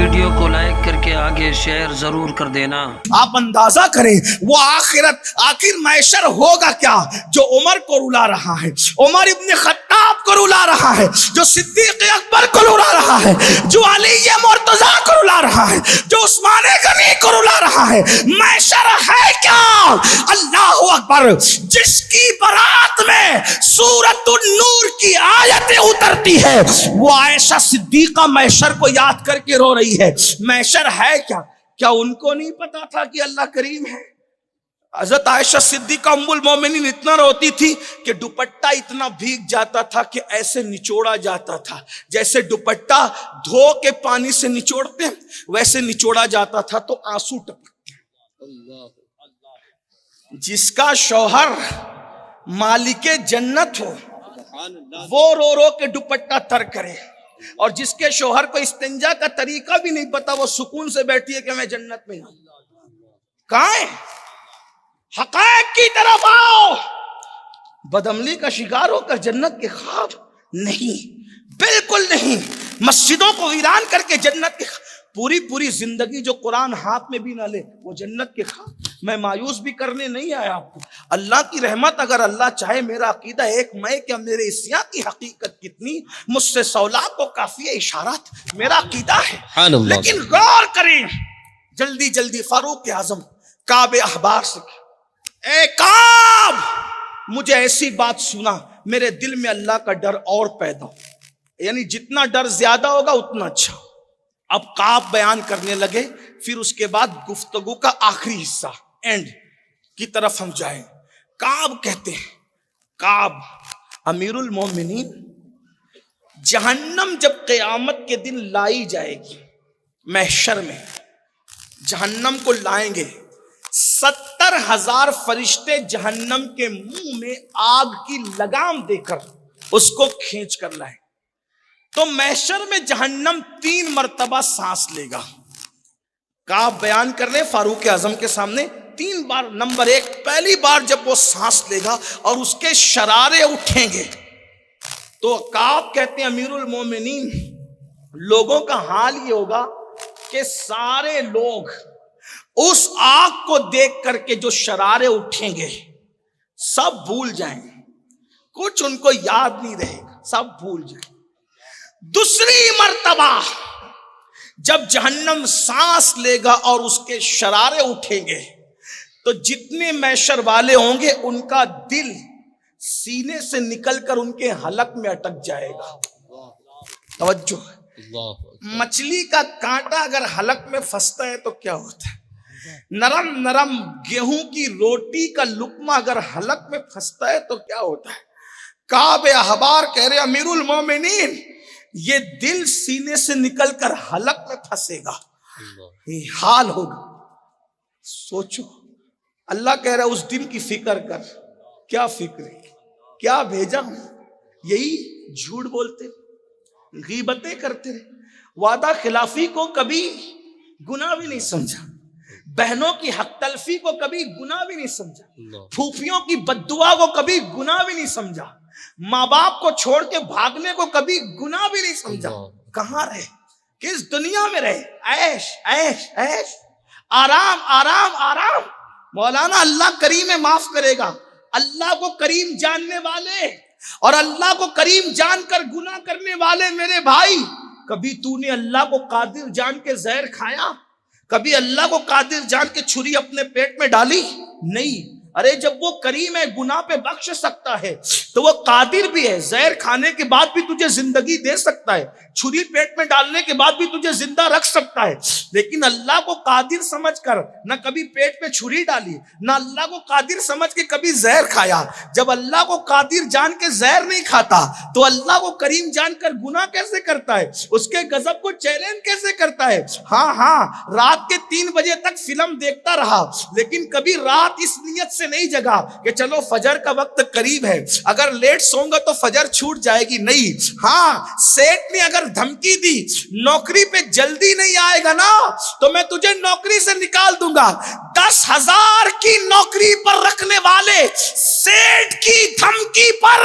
Video کو like کر کے آگے شیئر ضرور کر دینا۔ آپ اندازہ کریں وہ آخرت آخر محشر ہوگا کیا جو عمر کو رلا رہا ہے، عمر ابن خطاب کو رلا رہا ہے، جو صدیق اکبر کو رلا رہا ہے، جو علی مرتضیٰ کو رلا رہا ہے، جو عثمان غنی کو رلا رہا ہے۔ محشر ہے کیا؟ اللہ اکبر، جس کی برات میں سورۃ النور کی آیتیں اترتی ہے وہ عائشہ صدیقہ محشر کو یاد کر کے رو رہی ہے۔ محشر ہے کیا؟ کیا ان کو نہیں پتا تھا کہ اللہ کریم ہے؟ حضرت عائشہ صدیقہ ام المومنین اتنا روتی تھی کہ دوپٹہ اتنا بھیگ جاتا تھا کہ ایسے نچوڑا جاتا تھا، جیسے دوپٹہ دھو کے پانی سے نچوڑتے ہیں ویسے نچوڑا جاتا تھا تو آنسو ٹپکتے۔ جس کا شوہر مالک جنت ہو وہ رو رو کے دوپٹہ تر کرے، اور جس کے شوہر کو استنجا کا طریقہ بھی نہیں پتا وہ سکون سے بیٹھی ہے کہ میں جنت میں ہوں۔ کہاں ہے؟ حقائق کی طرف آؤ۔ بدعملی کا شکار ہو کر جنت کے خواب نہیں، بالکل نہیں۔ مسجدوں کو ویران کر کے جنت کے پوری زندگی جو قرآن ہاتھ میں بھی نہ لے وہ جنت کے خواب۔ میں مایوس بھی کرنے نہیں آیا آپ کو، اللہ کی رحمت اگر اللہ چاہے، میرا عقیدہ ایک میں کیا میرے عصیاں کی حقیقت کتنی، مجھ سے سوالات کو کافی اشارات میرا عقیدہ ہے۔ لیکن غور کریں، جلدی فاروق اعظم کعب احبار سے، اے کعب مجھے ایسی بات سنا میرے دل میں اللہ کا ڈر اور پیدا ہو، یعنی جتنا ڈر زیادہ ہوگا اتنا اچھا۔ اب کعب بیان کرنے لگے، پھر اس کے بعد گفتگو کا آخری حصہ اینڈ کی طرف ہم جائیں۔ کعب کہتے ہیں، کعب امیر المومنین، جہنم جب قیامت کے دن لائی جائے گی، محشر میں جہنم کو لائیں گے، 70,000 فرشتے جہنم کے منہ میں آگ کی لگام دے کر اس کو کھینچ کر لائیں، تو محشر میں جہنم 3 مرتبہ سانس لے گا۔ کعب بیان کر لیں فاروق اعظم کے سامنے 3 بار۔ نمبر 1، پہلی بار جب وہ سانس لے گا اور اس کے شرارے اٹھیں گے تو کعب کہتے ہیں امیر المومنین، لوگوں کا حال یہ ہوگا کہ سارے لوگ اس آگ کو دیکھ کر کے جو شرارے اٹھیں گے سب بھول جائیں گے، کچھ ان کو یاد نہیں رہے گا، سب بھول جائیں گے۔ دوسری مرتبہ جب جہنم سانس لے گا اور اس کے شرارے اٹھیں گے تو جتنے محشر والے ہوں گے ان کا دل سینے سے نکل کر ان کے حلق میں اٹک جائے گا۔ توجہ، مچھلی کا کانٹا اگر حلق میں پھنستا ہے تو کیا ہوتا ہے؟ نرم گیہوں کی روٹی کا لقمہ اگر حلق میں پھنستا ہے تو کیا ہوتا ہے؟ کعب احبار کہہ رہے امیر المومنین، یہ دل سینے سے نکل کر حلق میں پھنسے گا، یہ حال ہوگا۔ سوچو، اللہ کہہ رہا ہے اس دن کی فکر کر۔ کیا فکر ہے؟ کیا بھیجا ہوں؟ یہی جھوٹ بولتے، غیبتیں کرتے، وعدہ خلافی کو کبھی گناہ بھی نہیں سمجھا، بہنوں کی حق تلفی کو کبھی گناہ بھی نہیں سمجھا، پھوپھیوں کی بددعا کو کبھی گناہ بھی نہیں سمجھا، ماں باپ کو چھوڑ کے بھاگنے کو کبھی گناہ بھی نہیں سمجھا۔ کہاں رہے؟ کس دنیا میں رہے؟ عیش عیش عیش، آرام۔ مولانا اللہ کریم معاف کرے گا۔ اللہ کو کریم جاننے والے اور اللہ کو کریم جان کر گناہ کرنے والے میرے بھائی، کبھی تو نے اللہ کو قادر جان کے زہر کھایا؟ کبھی اللہ کو قادر جان کے چھری اپنے پیٹ میں ڈالی؟ نہیں۔ ارے جب وہ کریم ہے، گناہ پہ بخش سکتا ہے تو وہ قادر بھی ہے، زہر کھانے کے بعد بھی تجھے زندگی دے سکتا ہے، چھری پیٹ میں ڈالنے کے بعد بھی تجھے زندہ رکھ سکتا ہے۔ لیکن اللہ کو قادر سمجھ کر نہ کبھی پیٹ پہ چھری ڈالی، نہ اللہ کو قادر سمجھ کے کبھی زہر کھایا۔ جب اللہ کو قادر جان کے زہر نہیں کھاتا تو اللہ کو کریم جان کر گناہ کیسے کرتا ہے؟ اس کے غضب کو چیلنج کیسے کرتا ہے؟ ہاں، رات کے 3 بجے تک فلم دیکھتا رہا، لیکن کبھی رات اس نیت سے نہیں جگا کہ چلو فجر کا وقت قریب ہے، اگر لیٹ سوں گا تو فجر چھوٹ جائے گی۔ نہیں، ہاں، سیٹ نے اگر دھمکی دی نوکری پہ جلدی نہیں آئے گا نا تو میں تجھے نوکری سے نکال دوں گا۔ 10,000 کی نوکری پر رکھنے والے سیٹ کی دھمکی پر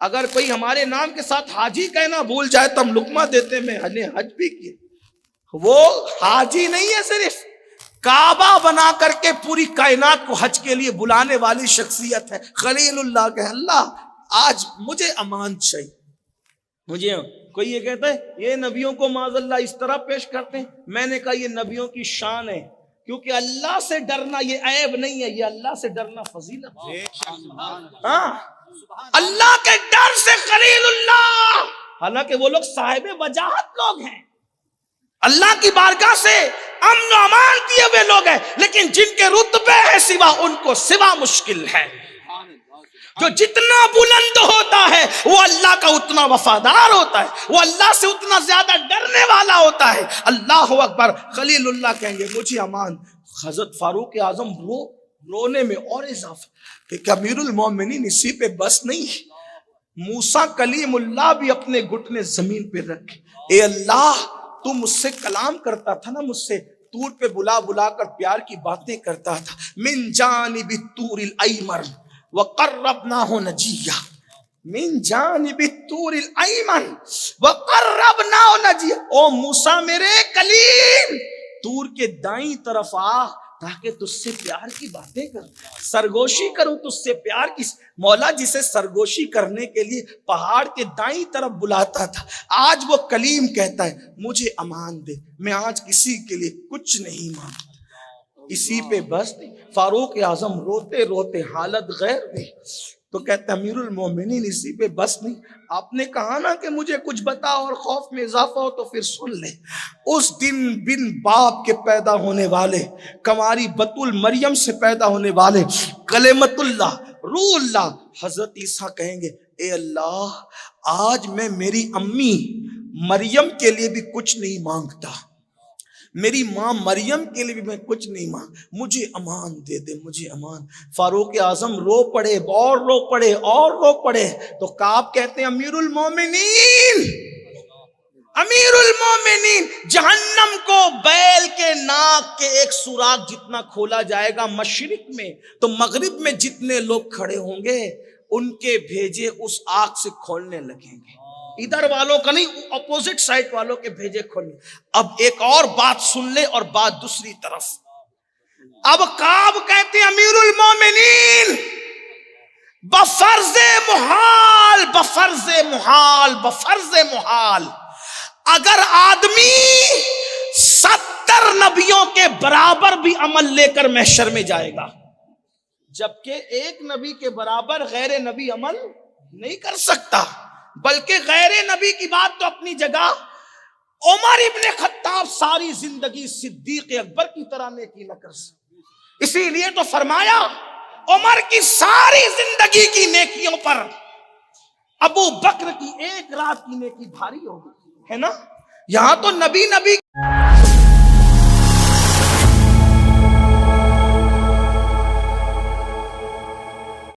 اگر کوئی ہمارے نام کے ساتھ حاجی کہنا بھول جائے تو ہم لقمہ دیتے میں نے حج بھی کیا. وہ حاجی نہیں ہے، صرف کعبہ بنا کر کے پوری کائنات کو حج کے لیے بلانے والی شخصیت ہے. خلیل اللہ کہ اللہ آج مجھے امان چاہیے. مجھے کوئی یہ کہتا ہے یہ نبیوں کو معاذ اللہ اس طرح پیش کرتے ہیں. میں نے کہا یہ نبیوں کی شان ہے، کیونکہ اللہ سے ڈرنا یہ عیب نہیں ہے، یہ اللہ سے ڈرنا فضیلت ہے. ہاں، اللہ کے ڈر سے خلیل اللہ، حالانکہ وہ لوگ صاحب وجاہت لوگ ہیں، اللہ کی بارگاہ سے امن و امان دیے ہوئے لوگ ہیں، لیکن جن کے رتبے ہیں سوا ان کو سوا مشکل ہے. جو جتنا بلند ہوتا ہے وہ اللہ کا اتنا وفادار ہوتا ہے، وہ اللہ سے اتنا زیادہ ڈرنے والا ہوتا ہے. اللہ اکبر. خلیل اللہ کہیں گے مجھے امان. حضرت فاروق اعظم رونے میں اور اضافہ کہ امیر المومنین اسی پہ بس نہیں، موسیٰ کلیم اللہ بھی اپنے گھٹنے زمین پہ رکھے. اے اللہ تو مجھ سے کلام کرتا تھا نا، مجھ سے طور پہ بلا بلا کر پیار کی باتیں کرتا تھا. من جانب الطور الایمن وقربناہ نجیہ، من جانب الطور الایمن وقربناہ نجیہ. او موسیٰ میرے کلیم، طور کے دائیں طرف آ تاکہ تجھ سے پیار کی باتیں کروں، سرگوشی کروں تجھ سے پیار کی. مولا جسے سرگوشی کرنے کے لیے پہاڑ کے دائیں طرف بلاتا تھا، آج وہ کلیم کہتا ہے مجھے امان دے، میں آج کسی کے لیے کچھ نہیں مانگتا. اسی پہ بس نہیں. فاروق اعظم روتے روتے حالت غیر دی تو کہتے امیر المومنین اسی پہ بس نہیں، آپ نے کہا نا کہ مجھے کچھ بتا اور خوف میں اضافہ ہو تو پھر سن لے. اس دن بن باپ کے پیدا ہونے والے، کماری بتول مریم سے پیدا ہونے والے، کلمت اللہ روح اللہ حضرت عیسیٰ کہیں گے اے اللہ آج میں میری امی مریم کے لیے بھی کچھ نہیں مانگتا، میری ماں مریم کے لیے بھی میں کچھ نہیں مانگ، مجھے امان دے دے، مجھے امان. فاروق اعظم رو پڑے اور رو پڑے اور رو پڑے تو کعب کہتے ہیں امیر المومنین، امیر المومنین، جہنم کو بیل کے ناک کے ایک سوراخ جتنا کھولا جائے گا مشرق میں تو مغرب میں جتنے لوگ کھڑے ہوں گے ان کے بھیجے اس آگ سے کھولنے لگیں گے. ادھر والوں کا نہیں، اپوزٹ سائڈ والوں کے بھیجے کھولنے. اب ایک اور بات سن لے اور بات دوسری طرف. اب کعب کہتے ہیں امیر المومنین بفرض محال، بفرض محال، بفرض محال اگر آدمی 70 نبیوں کے برابر بھی عمل لے کر محشر میں جائے گا، جبکہ ایک نبی کے برابر غیر نبی عمل نہیں کر سکتا، بلکہ غیر نبی کی بات تو اپنی جگہ. عمر ابن خطاب ساری زندگی صدیق اکبر کی طرح نیکی نہ کر سکتے، اسی لیے تو فرمایا عمر کی ساری زندگی کی نیکیوں پر ابو بکر کی ایک رات کی نیکی بھاری ہوگی، ہے نا. یہاں تو نبی